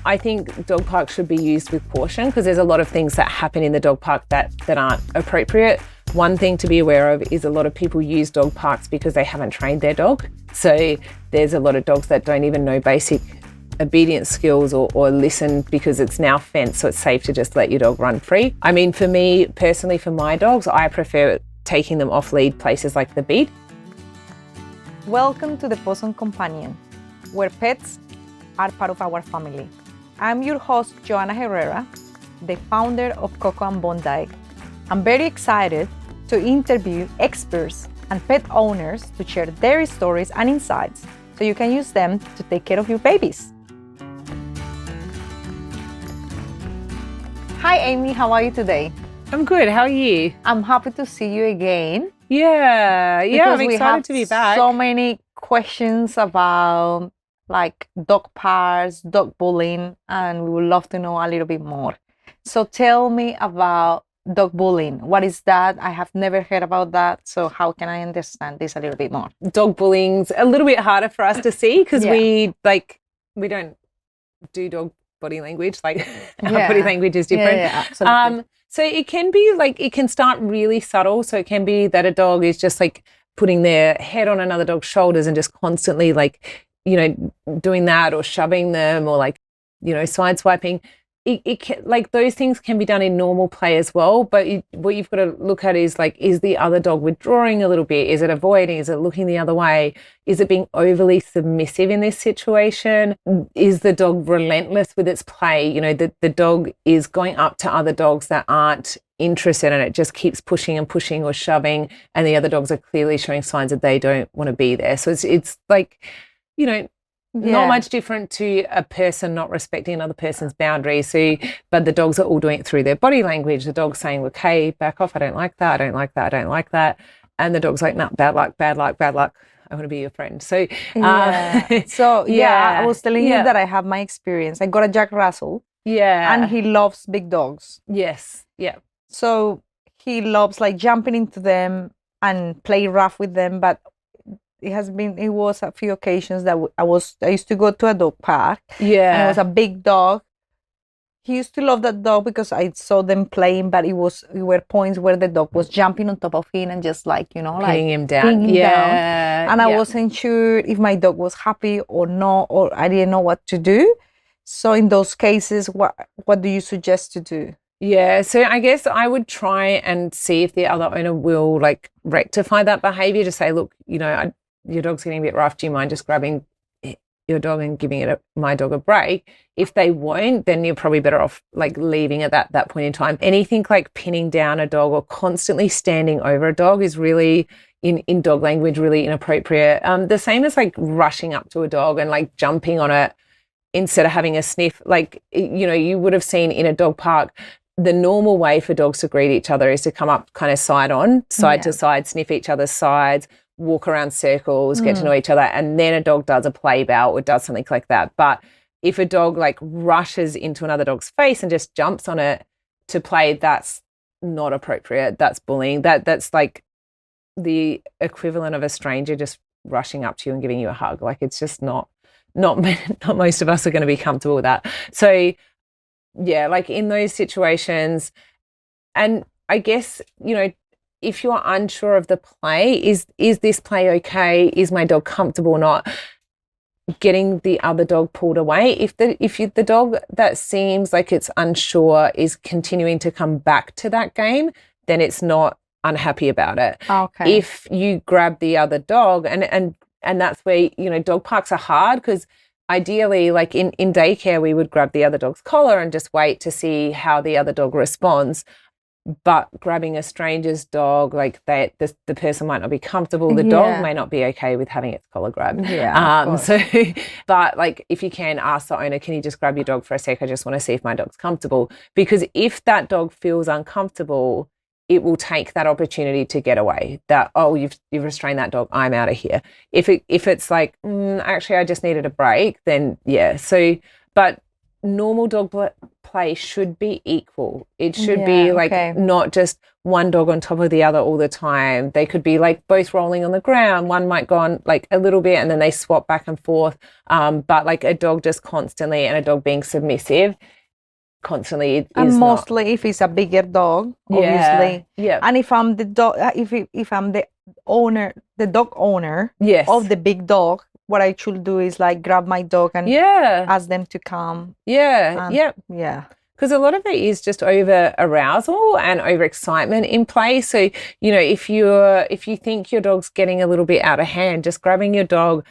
I think dog parks should be used with caution because there's a lot of things that happen in the dog park that aren't appropriate. One thing to be aware of is a lot of people use dog parks because they haven't trained their dog. So there's a lot of dogs that don't even know basic obedience skills or listen because it's now fenced, so it's safe to just let your dog run free. I mean, for me personally, for my dogs, I prefer taking them off lead places like the beat. Welcome to the Pawsome Companion, where pets are part of our family. I'm your host, Joanna Herrera, the founder of Coco and Bondi. I'm very excited to interview experts and pet owners to share their stories and insights so you can use them to take care of your babies. Hi, Amy. How are you today? I'm good. How are you? I'm happy to see you again. Yeah, I'm excited to be back. So many questions about like dog parks, dog bullying, and we would love to know a little bit more. So tell me about dog bullying. What is that? I have never heard about that. So how can I understand this a little bit more? Dog bullying's a little bit harder for us to see because we don't do dog body language. Like our body language is different. Yeah, absolutely. So it can be like, it can start really subtle. So it can be that a dog is just like putting their head on another dog's shoulders and just constantly like, doing that or shoving them or like, side swiping. It can, like those things can be done in normal play as well. But what you've got to look at is like, is the other dog withdrawing a little bit? Is it avoiding? Is it looking the other way? Is it being overly submissive in this situation? Is the dog relentless with its play? The dog is going up to other dogs that aren't interested and it just keeps pushing and pushing or shoving. And the other dogs are clearly showing signs that they don't want to be there. So it's like, not much different to a person not respecting another person's boundaries. So, but the dogs are all doing it through their body language. The dog's saying, okay, back off. I don't like that. I don't like that. I don't like that. And the dog's like, no, bad luck, bad luck, bad luck. I want to be your friend. So, I was telling you that I have my experience. I got a Jack Russell. Yeah. And he loves big dogs. Yes. Yeah. So he loves like jumping into them and play rough with them. But it was a few occasions that I used to go to a dog park. Yeah. And it was a big dog. He used to love that dog because I saw them playing, but it were points where the dog was jumping on top of him and just like, pinning him down. And I wasn't sure if my dog was happy or not, or I didn't know what to do. So in those cases, what do you suggest to do? Yeah, so I guess I would try and see if the other owner will like rectify that behavior. Just say, look, your dog's getting a bit rough. Do you mind just grabbing your dog and giving my dog a break? If they won't, then you're probably better off like leaving at that point in time. Anything like pinning down a dog or constantly standing over a dog is really, in dog language, really inappropriate. The same as like rushing up to a dog and like jumping on it instead of having a sniff. Like, you would have seen in a dog park, the normal way for dogs to greet each other is to come up kind of side to side, sniff each other's sides, walk around circles, get to know each other, and then a dog does a play bow or does something like that. But if a dog like rushes into another dog's face and just jumps on it to play, that's not appropriate. That's bullying. That's like the equivalent of a stranger just rushing up to you and giving you a hug. Like it's just not most of us are going to be comfortable with that. So yeah, like in those situations, and I guess, if you're unsure of the play, is this play okay? Is my dog comfortable or not? Getting the other dog pulled away. If the dog that seems like it's unsure is continuing to come back to that game, then it's not unhappy about it. Okay. If you grab the other dog, and that's where, dog parks are hard because ideally, like in daycare, we would grab the other dog's collar and just wait to see how the other dog responds. But grabbing a stranger's dog, like the person might not be comfortable. The dog may not be okay with having its collar grabbed. Yeah. But like if you can ask the owner, can you just grab your dog for a sec? I just want to see if my dog's comfortable. Because if that dog feels uncomfortable, it will take that opportunity to get away. That, oh, you've restrained that dog, I'm out of here. If it's like, actually, I just needed a break, then yeah. So, but normal dog play should be equal. It should be like not just one dog on top of the other all the time. They could be like both rolling on the ground. One might go on like a little bit and then they swap back and forth. But like a dog just constantly, and a dog being submissive constantly is and mostly if it's a bigger dog, obviously. Yeah. And if I'm the dog, if I'm the owner, the dog owner of the big dog, what I should do is like grab my dog and ask them to come. Yeah. Because a lot of it is just over arousal and over excitement in play. So, you know, if you think your dog's getting a little bit out of hand, just grabbing your dog,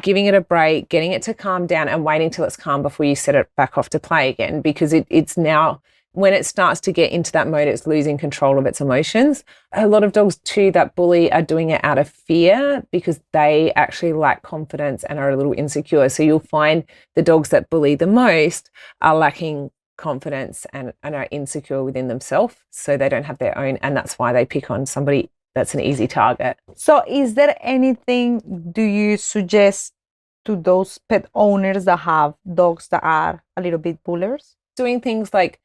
giving it a break, getting it to calm down and waiting till it's calm before you set it back off to play again, because it's now, when it starts to get into that mode, it's losing control of its emotions. A lot of dogs too that bully are doing it out of fear because they actually lack confidence and are a little insecure. So you'll find the dogs that bully the most are lacking confidence and are insecure within themselves. So they don't have their own, and that's why they pick on somebody that's an easy target. So is there anything do you suggest to those pet owners that have dogs that are a little bit bullers? Doing things like,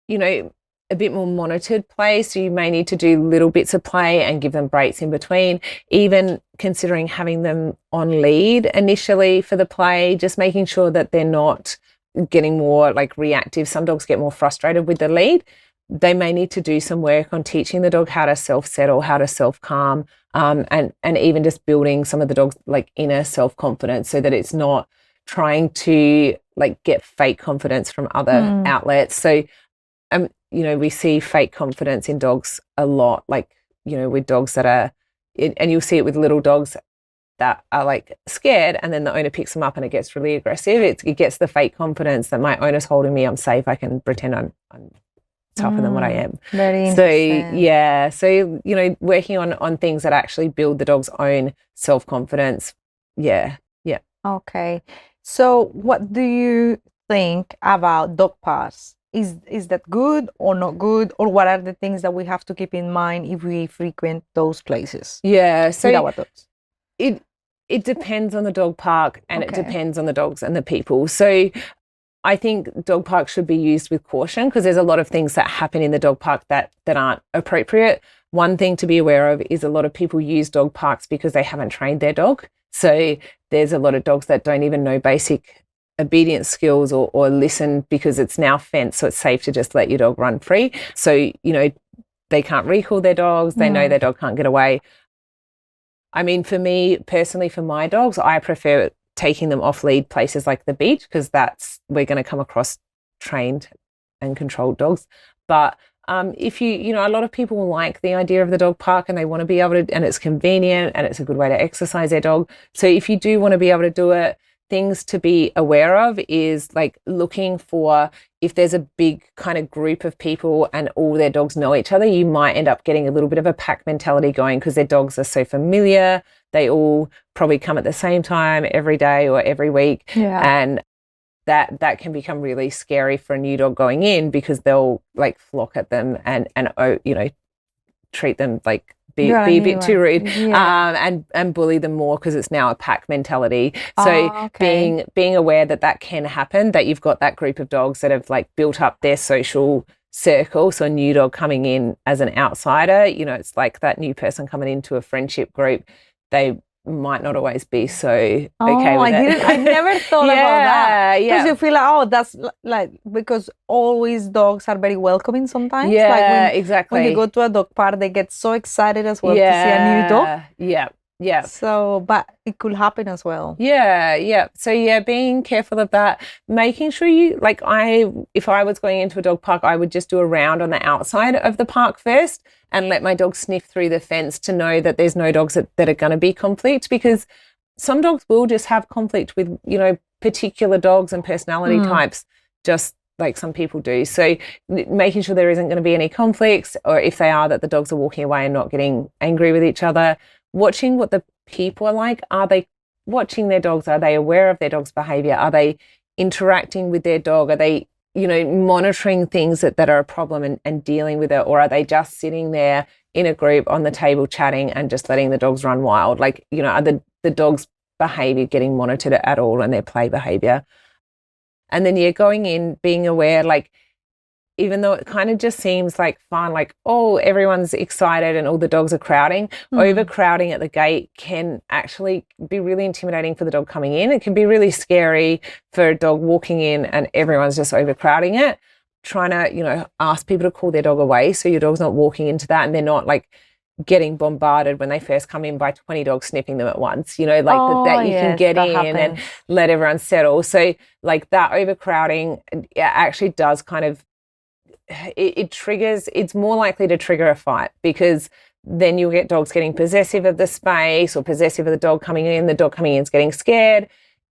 you know, a bit more monitored play. So you may need to do little bits of play and give them breaks in between, even considering having them on lead initially for the play, just making sure that they're not getting more like reactive. Some dogs get more frustrated with the lead. They may need to do some work on teaching the dog how to self-settle, how to self-calm, and even just building some of the dog's like inner self-confidence so that it's not trying to like get fake confidence from other outlets. So you know, we see fake confidence in dogs a lot, like, you know, with dogs that are, and you'll see it with little dogs that are like scared, and then the owner picks them up and it gets really aggressive. It gets the fake confidence that my owner's holding me, I'm safe, I can pretend I'm tougher than what I am. Very interesting. So you know, working on things that actually build the dog's own self-confidence. Okay. So what do you think about dog parks? Is that good or not good, or what are the things that we have to keep in mind if we frequent those places? So our dogs? It depends on the dog park, and it depends on the dogs and the people. So I think dog parks should be used with caution, because there's a lot of things that happen in the dog park that aren't appropriate. One thing to be aware of is a lot of people use dog parks because they haven't trained their dog. So there's a lot of dogs that don't even know basic obedience skills or listen, because it's now fenced, so it's safe to just let your dog run free. So, you know, they can't recall their dogs. They know their dog can't get away. I mean, for me personally, for my dogs, I prefer taking them off lead places like the beach, because we're going to come across trained and controlled dogs. But if you know, a lot of people like the idea of the dog park and they want to be able to, and it's convenient and it's a good way to exercise their dog. So if you do want to be able to do it, things to be aware of is like looking for, if there's a big kind of group of people and all their dogs know each other, you might end up getting a little bit of a pack mentality going, because their dogs are so familiar. They all probably come at the same time every day or every week. And that can become really scary for a new dog going in, because they'll like flock at them and you know, treat them like be a bit too rude, and bully them more, because it's now a pack mentality. So being aware that can happen, that you've got that group of dogs that have like built up their social circle. So a new dog coming in as an outsider, you know, it's like that new person coming into a friendship group, they might not always be so okay with it. I never thought about that. Because you feel like, that's like, because always dogs are very welcoming sometimes. Exactly. When you go to a dog park, they get so excited as well to see a new dog. So, but it could happen as well. So being careful of that, making sure you, like, if I was going into a dog park, I would just do a round on the outside of the park first and let my dog sniff through the fence to know that there's no dogs that are going to be conflict, because some dogs will just have conflict with, you know, particular dogs and personality types, just like some people do. So making sure there isn't going to be any conflicts, or if they are, that the dogs are walking away and not getting angry with each other. Watching what the people are like. Are they watching their dogs? Are they aware of their dog's behavior? Are they interacting with their dog? Are they, you know, monitoring things that are a problem and dealing with it? Or are they just sitting there in a group on the table chatting and just letting the dogs run wild? Like, you know, are the dog's behavior getting monitored at all, and their play behavior? And then you're going in, being aware, like, even though it kind of just seems like fun, like, oh, everyone's excited and all the dogs are crowding, overcrowding at the gate can actually be really intimidating for the dog coming in. It can be really scary for a dog walking in and everyone's just overcrowding it. Trying to, ask people to call their dog away so your dog's not walking into that and they're not like getting bombarded when they first come in by 20 dogs sniffing them at once, that you can get in happens. and let everyone settle. So like that overcrowding actually does kind of, it triggers, it's more likely to trigger a fight because then you'll get dogs getting possessive of the space or possessive of the dog coming in. The dog coming in is getting scared.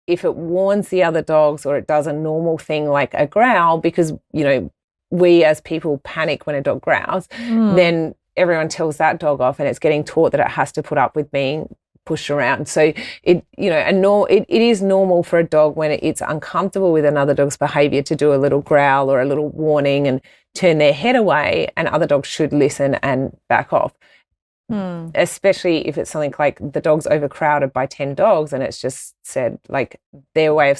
If it warns the other dogs or it does a normal thing like a growl, because, we as people panic when a dog growls, then everyone tells that dog off and it's getting taught that it has to put up with being pushed around. So it is normal for a dog when it's uncomfortable with another dog's behavior to do a little growl or a little warning and turn their head away, and other dogs should listen and back off. Especially if it's something like the dog's overcrowded by 10 dogs and it's just said, like, their way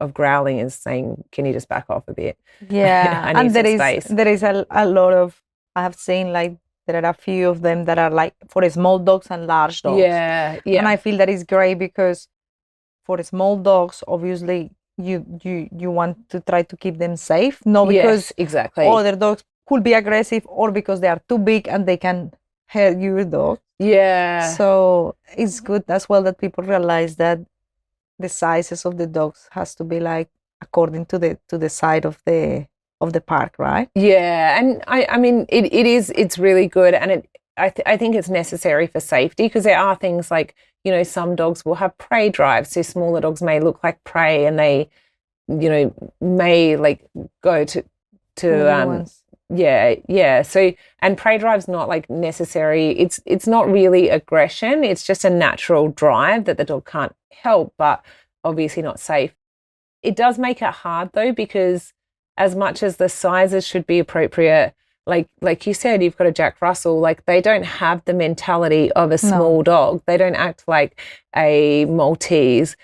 of growling is saying, can you just back off a bit? Yeah. And there is a lot of, I have seen like there are a few of them that are like for small dogs and large dogs. Yeah. And I feel that is great because for small dogs, obviously you want to try to keep them safe, not because exactly other dogs could be aggressive or because they are too big and they can hurt your dog. Yeah. So it's good as well that people realize that the sizes of the dogs has to be like according to the side of the park, right? Yeah. And I mean it's really good, and I think it's necessary for safety because there are things like, some dogs will have prey drives. So smaller dogs may look like prey and they, may like go to So, and prey drive's not like necessary. It's not really aggression. It's just a natural drive that the dog can't help, but obviously not safe. It does make it hard though, because as much as the sizes should be appropriate, like you said, you've got a Jack Russell, like they don't have the mentality of a small dog. They don't act like a Maltese.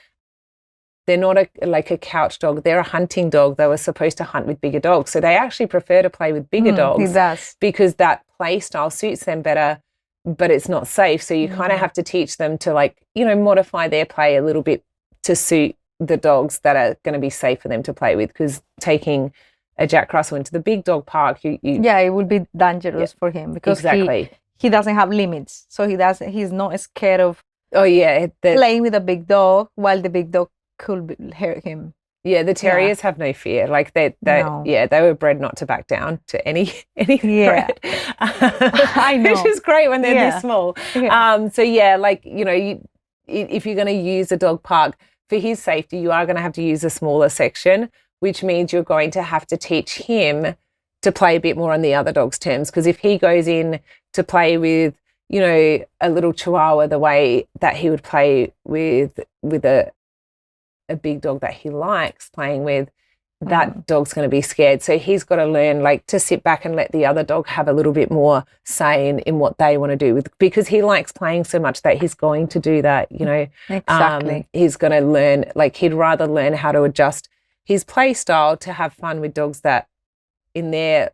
They're not like a couch dog. They're a hunting dog. They were supposed to hunt with bigger dogs. So they actually prefer to play with bigger dogs because that play style suits them better, but it's not safe. So you kind of have to teach them to modify their play a little bit to suit the dogs that are going to be safe for them to play with, because taking a Jack Russell into the big dog park, it would be dangerous for him because he doesn't have limits. So he's not scared of playing with a big dog while the big dog could hurt him. Yeah, the terriers have no fear. Like they were bred not to back down to any threat. I know. Which is great when they're this small. Yeah. If you're going to use a dog park for his safety, you are going to have to use a smaller section, which means you're going to have to teach him to play a bit more on the other dog's terms. Because if he goes in to play with, a little Chihuahua the way that he would play with a big dog that he likes playing with, that dog's going to be scared. So he's got to learn to sit back and let the other dog have a little bit more say in what they want to do because he likes playing so much that he's going to do that, Exactly. He's going to learn, he'd rather learn how to adjust his play style to have fun with dogs that in their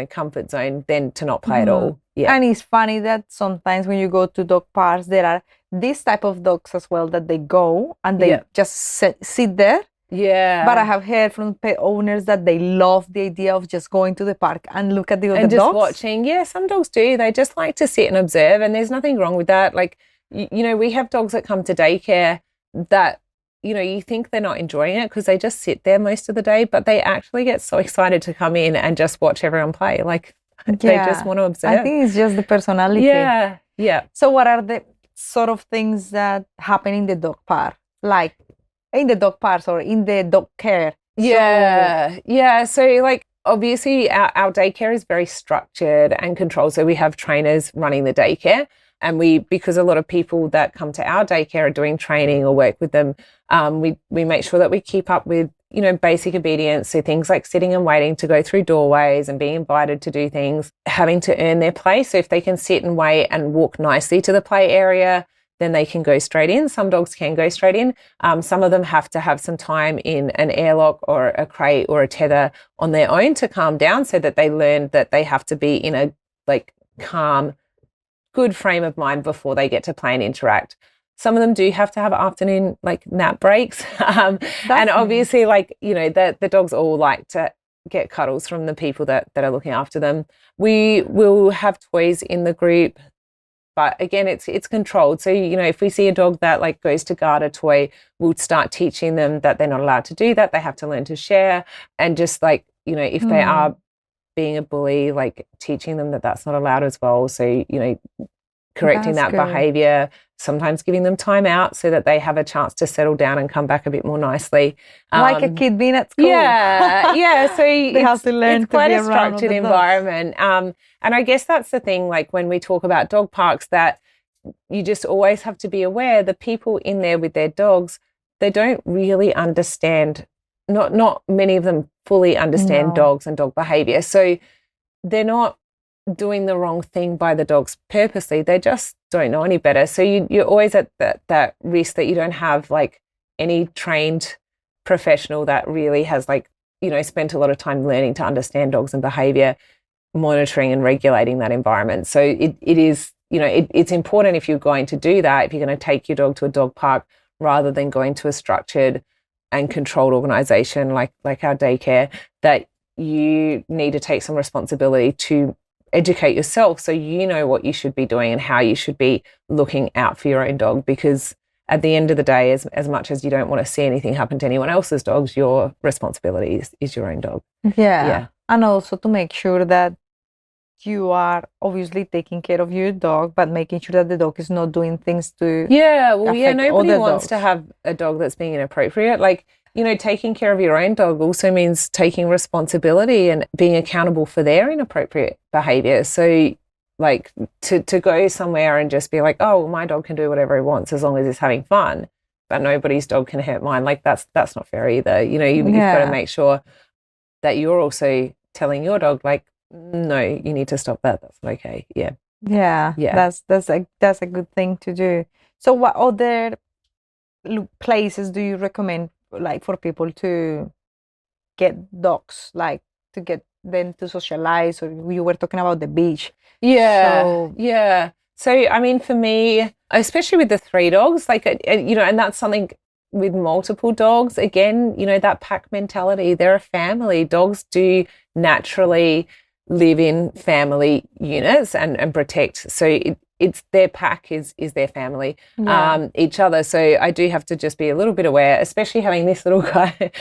comfort zone than to not play at all. Yeah. And it's funny that sometimes when you go to dog parks, there are these type of dogs as well that they go and they just sit there. Yeah. But I have heard from pet owners that they love the idea of just going to the park and look at the other dogs. And just watching. Yeah, some dogs do. They just like to sit and observe, and there's nothing wrong with that. We have dogs that come to daycare that, you think they're not enjoying it because they just sit there most of the day, but they actually get so excited to come in and just watch everyone play. They just want to observe. I think it's just the personality. Yeah, yeah. So what are the sort of things that happen in the dog park? Like in the dog parks or in the dog care? Yeah. So obviously our daycare is very structured and controlled. So we have trainers running the daycare. And because a lot of people that come to our daycare are doing training or work with them, we make sure that we keep up with, basic obedience. So things like sitting and waiting to go through doorways and being invited to do things, having to earn their place. So if they can sit and wait and walk nicely to the play area, then they can go straight in. Some dogs can go straight in. Some of them have to have some time in an airlock or a crate or a tether on their own to calm down, so that they learn that they have to be in a like calm, good frame of mind before they get to play and interact. Some of them do have to have afternoon like nap breaks. And obviously like, you know, the dogs all like to get cuddles from the people that are looking after them. We will have toys in the group, but again, it's controlled. So, you know, if we see a dog that like goes to guard a toy, we'll start teaching them that they're not allowed to do that. They have to learn to share, and just like, you know, if they are being a bully, like teaching them that that's not allowed as well. So, you know, correcting that behavior, sometimes giving them time out so that they have a chance to settle down and come back a bit more nicely. Like a kid being at school. Yeah. So they have to learn it's quite a structured environment. And I guess that's the thing, like when we talk about dog parks, that you just always have to be aware the people in there with their dogs, they don't really understand, not many of them fully understand dogs and dog behavior. So they're not doing the wrong thing by the dogs purposely. They just don't know any better. So you're always at that risk that you don't have like any trained professional that really has like, you know, spent a lot of time learning to understand dogs and behavior, monitoring and regulating that environment. So it is, you know, it's important if you're going to do that, if you're going to take your dog to a dog park, rather than going to a structured and controlled organization like our daycare, that you need to take some responsibility to educate yourself so you know what you should be doing and how you should be looking out for your own dog. Because at the end of the day, as much as you don't want to see anything happen to anyone else's dogs, your responsibility is your own dog. Yeah. And also to make sure that you are obviously taking care of your dog, but making sure that the dog is not doing things to nobody wants to have a dog that's being inappropriate. Like, you know, taking care of your own dog also means taking responsibility and being accountable for their inappropriate behavior. So like to go somewhere and just be like, oh, well, my dog can do whatever he wants as long as he's having fun, but nobody's dog can hurt mine. Like that's not fair either. You know, you've got to make sure that you're also telling your dog like, no, you need to stop that. That's not okay. Yeah. That's a good thing to do. So what other places do you recommend, like, for people to get dogs, like to get them to socialize? Or you were talking about the beach. So I mean, for me, especially with the 3 dogs, like, you know, and that's something with multiple dogs, again, you know, that pack mentality, they're a family. Dogs do naturally live in family units and protect. So it's their pack is their family, each other. So I do have to just be a little bit aware, especially having this little guy.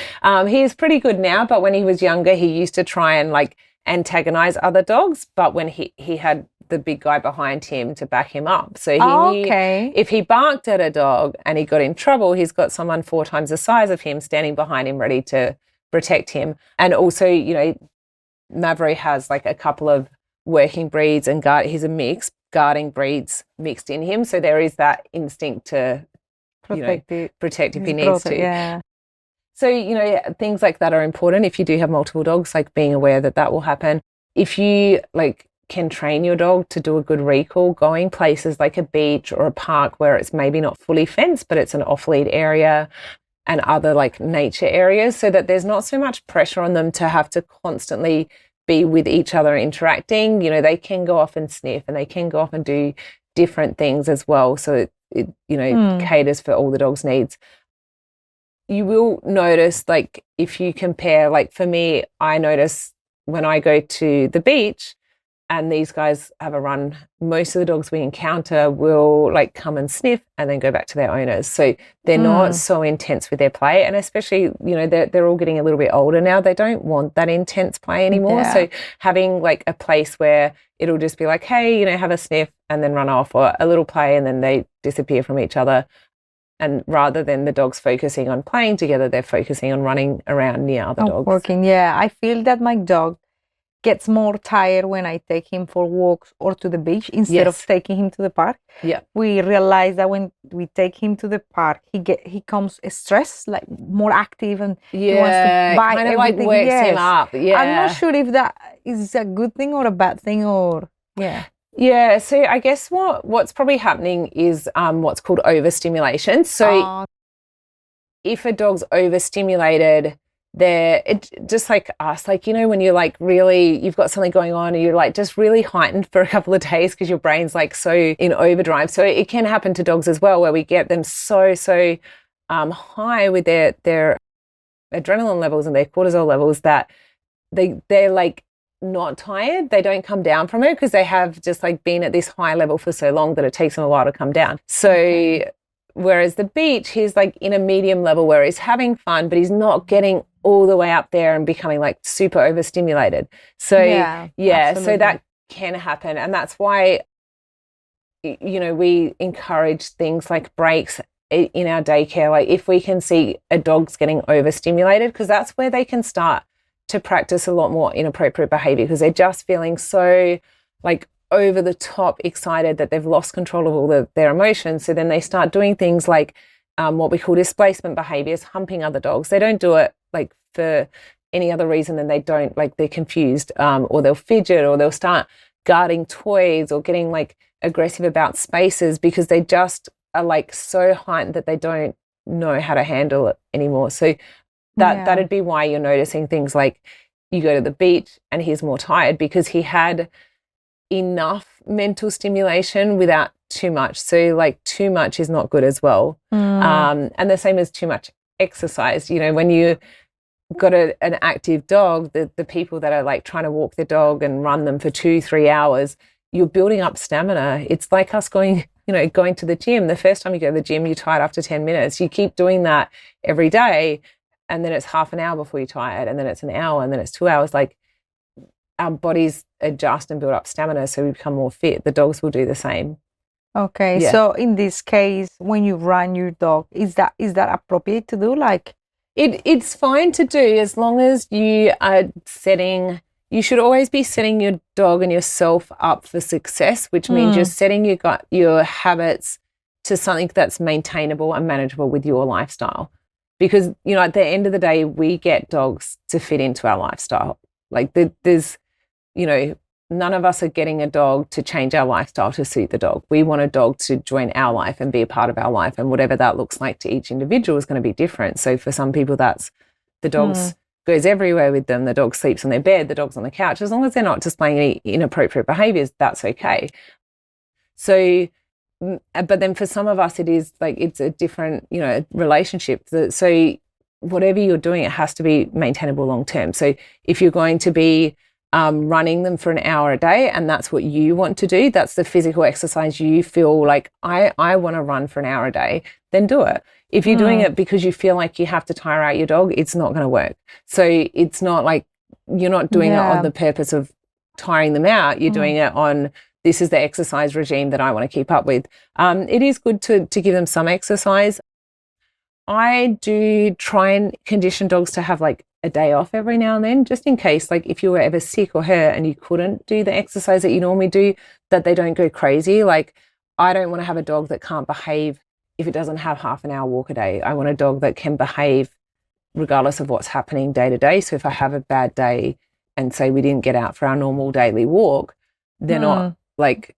He is pretty good now, but when he was younger, he used to try and like antagonize other dogs. But when he had the big guy behind him to back him up. So he knew if he barked at a dog and he got in trouble, he's got someone 4 times the size of him standing behind him ready to protect him. And also, you know, Maverick has like a couple of working breeds and he's a mix, guarding breeds mixed in him. So there is that instinct to protect if he needs to. Yeah. So, you know, things like that are important if you do have multiple dogs, like being aware that will happen. If you like can train your dog to do a good recall, going places like a beach or a park where it's maybe not fully fenced, but it's an off-lead area, and other like nature areas, so that there's not so much pressure on them to have to constantly be with each other interacting. You know, they can go off and sniff and they can go off and do different things as well. So it caters for all the dog's needs. You will notice, like, if you compare, like for me, I notice when I go to the beach and these guys have a run, most of the dogs we encounter will like come and sniff and then go back to their owners. So they're not so intense with their play. And especially, you know, they're all getting a little bit older now. They don't want that intense play anymore. Yeah. So having like a place where it'll just be like, hey, you know, have a sniff and then run off, or a little play and then they disappear from each other. And rather than the dogs focusing on playing together, they're focusing on running around near other dogs. Working, yeah. I feel that my dog gets more tired when I take him for walks or to the beach instead of taking him to the park. Yeah. We realize that when we take him to the park, he comes stressed, like more active, and he wants to bite kind of everything. Like wakes him up. Yeah. I'm not sure if that is a good thing or a bad thing, or Yeah, so I guess what's probably happening is what's called overstimulation. So if a dog's overstimulated, it just like us, like, you know, when you're like really, you've got something going on and you're like just really heightened for a couple of days because your brain's like so in overdrive. So it can happen to dogs as well, where we get them so high with their adrenaline levels and their cortisol levels that they're like not tired. They don't come down from it because they have just like been at this high level for so long that it takes them a while to come down. So whereas the beach, he's like in a medium level where he's having fun, but he's not getting all the way up there and becoming like super overstimulated. So so that can happen. And that's why, you know, we encourage things like breaks in our daycare. Like if we can see a dog's getting overstimulated, because that's where they can start to practice a lot more inappropriate behavior, because they're just feeling so like over the top excited that they've lost control of all their emotions. So then they start doing things like what we call displacement behaviors, humping other dogs. They don't do it like for any other reason than they're confused, or they'll fidget, or they'll start guarding toys or getting like aggressive about spaces because they just are like so heightened that they don't know how to handle it anymore. So that'd be why you're noticing things like you go to the beach and he's more tired because he had enough mental stimulation without too much. So like too much is not good as well. And the same as too much exercise. You know, when you got an active dog, the people that are like trying to walk their dog and run them for 2-3 hours, you're building up stamina. It's like us going to the gym. The first time you go to the gym, you're tired after 10 minutes. You keep doing that every day, and then it's half an hour before you're tired, and then it's an hour, and then it's 2 hours. Like our bodies adjust and build up stamina so we become more fit. The dogs will do the same. Okay, so in this case, when you run your dog, is that appropriate to do? Like it's fine to do as long as you are you should always be setting your dog and yourself up for success, which means you're setting your habits to something that's maintainable and manageable with your lifestyle. Because, you know, at the end of the day, we get dogs to fit into our lifestyle. Like there's, you know, none of us are getting a dog to change our lifestyle to suit the dog. We want a dog to join our life and be a part of our life. And whatever that looks like to each individual is going to be different. So for some people, that's the dog's goes everywhere with them. The dog sleeps on their bed, the dog's on the couch. As long as they're not displaying any inappropriate behaviors, that's okay. So, but then for some of us, it is like, it's a different, you know, relationship. So whatever you're doing, it has to be maintainable long term. So if you're going to be running them for an hour a day and that's what you want to do, that's the physical exercise you feel like, I want to run for an hour a day, then do it. If you're doing it because you feel like you have to tire out your dog, it's not going to work. So it's not like you're not doing it on the purpose of tiring them out. You're doing it on, this is the exercise regime that I want to keep up with. It is good to give them some exercise. I do try and condition dogs to have like a day off every now and then, just in case, like if you were ever sick or hurt and you couldn't do the exercise that you normally do, that they don't go crazy. Like I don't want to have a dog that can't behave if it doesn't have half an hour walk a day. I want a dog that can behave regardless of what's happening day to day. So if I have a bad day and say we didn't get out for our normal daily walk, they're not like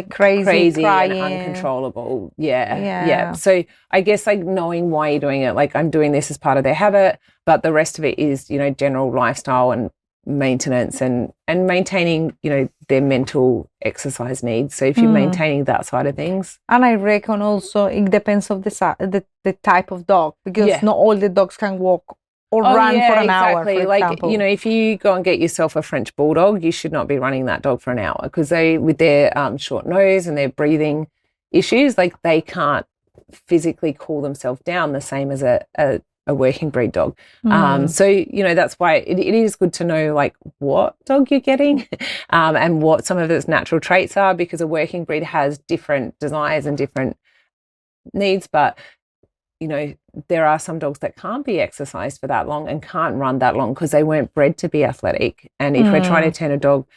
crazy and uncontrollable. Yeah. So I guess like knowing why you're doing it, like I'm doing this as part of their habit, but the rest of it is, you know, general lifestyle and maintenance and maintaining, you know, their mental exercise needs. So if you're maintaining that side of things. And I reckon also it depends of the type of dog, because not all the dogs can walk or run for an hour, for example. You know, if you go and get yourself a French bulldog, you should not be running that dog for an hour, because they, with their short nose and their breathing issues, like they can't physically cool themselves down the same as a working breed dog. So, you know, that's why it is good to know like what dog you're getting and what some of its natural traits are, because a working breed has different desires and different needs. But, you know, there are some dogs that can't be exercised for that long and can't run that long because they weren't bred to be athletic. And if we're trying to turn a dog,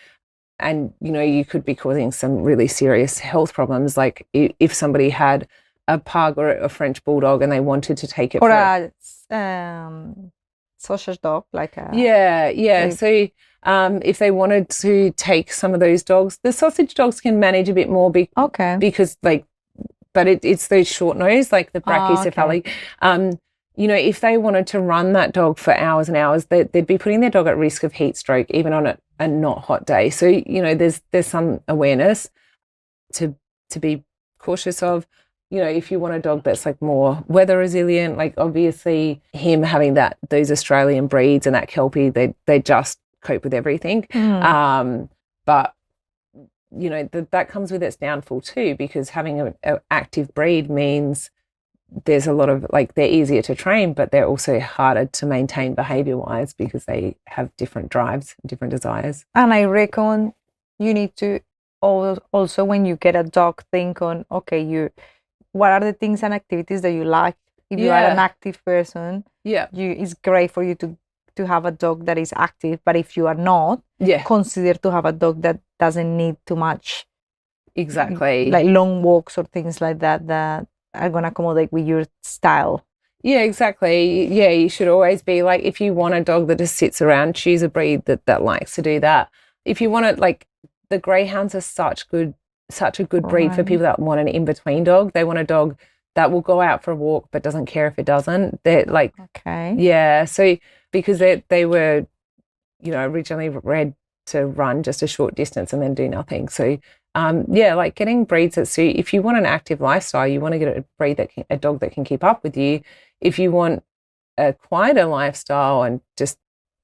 and, you know, you could be causing some really serious health problems, like if somebody had a pug or a French bulldog and they wanted to take it or a sausage dog, like a Yeah. So if they wanted to take some of those dogs, the sausage dogs can manage a bit more okay. because but it's those short nose, like the brachycephalic. If they wanted to run that dog for hours and hours, they'd be putting their dog at risk of heat stroke, even on a not hot day. So, there's some awareness to be cautious of. If you want a dog that's like more weather resilient, like obviously him having those Australian breeds and that Kelpie, they just cope with everything. But that comes with its downfall too, because having an active breed means there's a lot of they're easier to train, but they're also harder to maintain behavior wise because they have different drives, different desires. And I reckon you need to also, when you get a dog, think on, okay, what are the things and activities that you like? If you are an active person, it's great for you to have a dog that is active. But if you are not, consider to have a dog that doesn't need too much. Exactly. Like long walks or things like that are going to accommodate with your style. Yeah, exactly. Yeah, you should always be if you want a dog that just sits around, choose a breed that likes to do that. If you want it, the greyhounds are such a good breed for people that want an in-between dog. They want a dog that will go out for a walk but doesn't care if it doesn't. They're okay. Yeah, so because they were, originally bred to run just a short distance and then do nothing. So getting breeds that suit. If you want an active lifestyle, you want to get a dog that can keep up with you. If you want a quieter lifestyle and just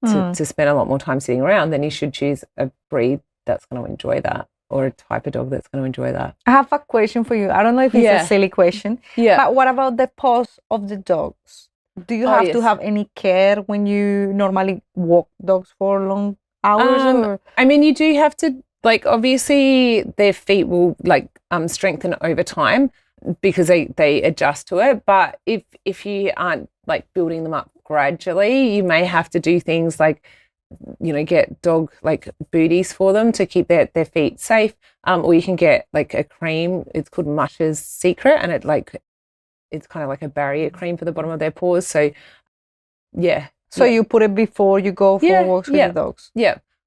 to spend a lot more time sitting around, then you should choose a breed that's going to enjoy that, or a type of dog that's going to enjoy that. I have a question for you. I don't know if it's a silly question, but what about the paws of the dogs? Do you have to have any care when you normally walk dogs for long hours? I mean, you do have to, obviously their feet will strengthen over time because they adjust to it. But if you aren't building them up gradually, you may have to do things get dog booties for them to keep their feet safe, or you can get a cream. It's called Mush's Secret, and it's kind of like a barrier cream for the bottom of their paws. So you put it before you go for walks with the dogs.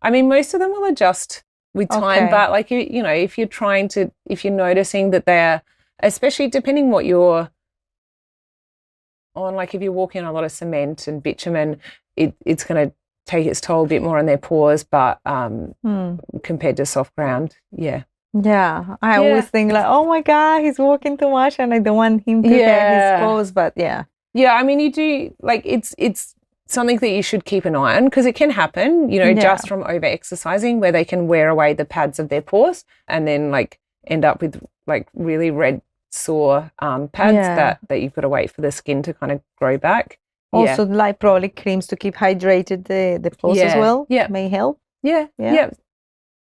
I mean, most of them will adjust with time, but if you're noticing that they're, especially depending what you're on, if you're walking on a lot of cement and bitumen, it's going to take its toll a bit more on their paws, but compared to soft ground, I always think oh my god, he's walking too much and I don't want him to get his paws, but I mean, you do it's something that you should keep an eye on, because it can happen just from over exercising, where they can wear away the pads of their paws and then end up with really red sore pads that you've got to wait for the skin to kind of grow back. Also, probably creams to keep hydrated the paws as well. May help. Yeah.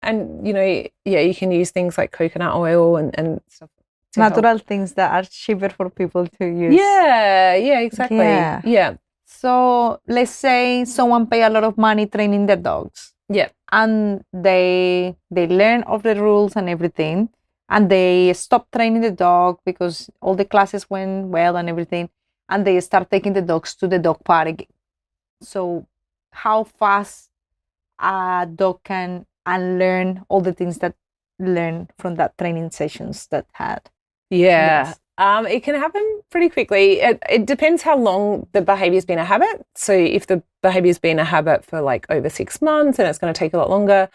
And you can use things like coconut oil and stuff. Natural things that are cheaper for people to use. Yeah, exactly. Yeah. So let's say someone pay a lot of money training their dogs. Yeah. And they learn of the rules and everything, and they stop training the dog because all the classes went well and everything, and they start taking the dogs to the dog park again. So how fast a dog can unlearn all the things that learned from that training sessions that had? Yes. It can happen pretty quickly. It depends how long the behaviour's been a habit. So if the behaviour's been a habit for over 6 months, then it's going to take a lot longer.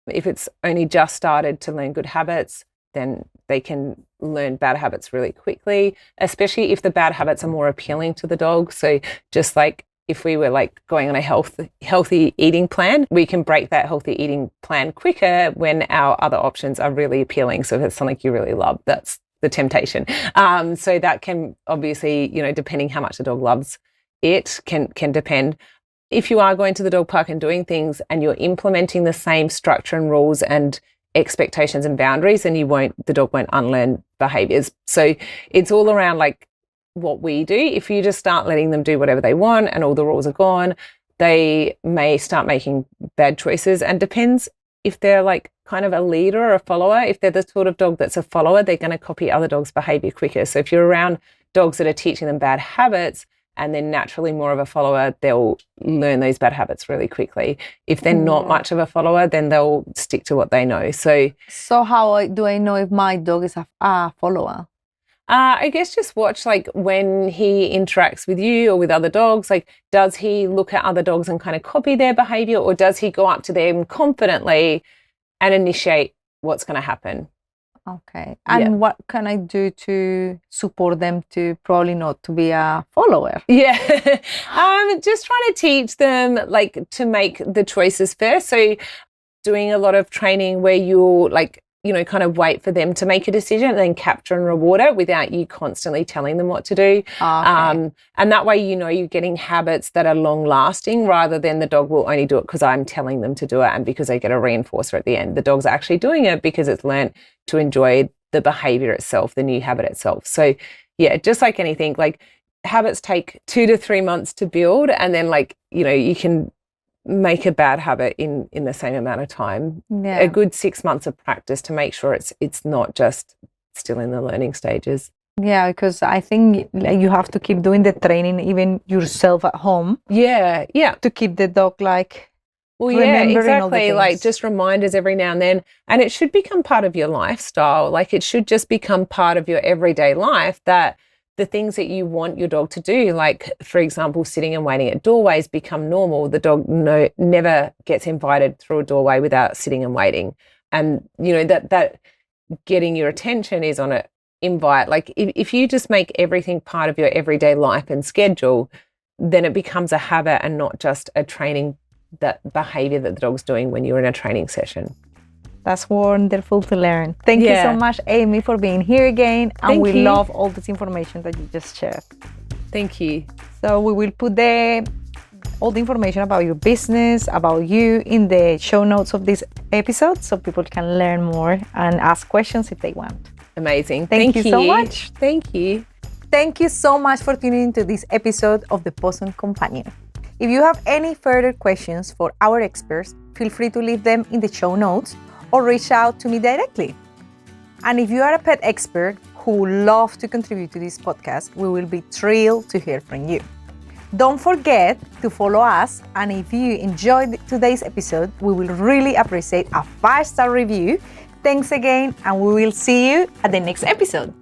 If it's only just started to learn good habits, then they can learn bad habits really quickly, especially if the bad habits are more appealing to the dog. So just if we were going on a healthy eating plan, we can break that healthy eating plan quicker when our other options are really appealing. So if it's something you really love, that's the temptation. So that can obviously, depending how much the dog loves it, can depend. If you are going to the dog park and doing things and you're implementing the same structure and rules and expectations and boundaries, then the dog won't unlearn behaviors. So it's all around what we do. If you just start letting them do whatever they want and all the rules are gone, they may start making bad choices. And depends if they're kind of a leader or a follower. If they're the sort of dog that's a follower, they're going to copy other dogs' behavior quicker. So if you're around dogs that are teaching them bad habits, and they're naturally more of a follower, they'll learn those bad habits really quickly. If they're not much of a follower, then they'll stick to what they know. So how do I know if my dog is a follower? I guess just watch like when he interacts with you or with other dogs, like does he look at other dogs and kind of copy their behavior, or does he go up to them confidently and initiate what's going to happen? Okay. And what can I do to support them to probably not to be a follower? Yeah. Just trying to teach them like to make the choices first. So doing a lot of training where you'll like, you know, kind of wait for them to make a decision and then capture and reward it without you constantly telling them what to do. Okay. And that way, you know, you're getting habits that are long lasting rather than the dog will only do it because I'm telling them to do it and because they get a reinforcer at the end. The dog's actually doing it because it's learned to enjoy the behavior itself, the new habit itself. So yeah, just like anything, like habits take 2 to 3 months to build, and then like, you know, you can make a bad habit in the same amount of time. A good 6 months of practice to make sure it's not just still in the learning stages. Yeah, because I think like, you have to keep doing the training even yourself at home. Yeah. To keep the dog like remembering all the exactly, things. like just reminders every now and then, and it should become part of your lifestyle. Like it should just become part of your everyday life, that the things that you want your dog to do, like for example sitting and waiting at doorways, become normal. The dog never gets invited through a doorway without sitting and waiting, and you know that getting your attention is on an invite. Like if you just make everything part of your everyday life and schedule, then it becomes a habit and not just a training, that behavior that the dog's doing when you're in a training session. That's wonderful to learn. Thank you so much, Amy, for being here again. And we love all this information that you just shared. Thank you. So we will put all the information about your business, about you, in the show notes of this episode so people can learn more and ask questions if they want. Amazing. Thank you so much. Thank you. Thank you so much for tuning into this episode of the Pawsome Companion. If you have any further questions for our experts, feel free to leave them in the show notes or reach out to me directly. And if you are a pet expert who would love to contribute to this podcast, we will be thrilled to hear from you. Don't forget to follow us, and if you enjoyed today's episode, we will really appreciate a 5-star review. Thanks again, and we will see you at the next episode.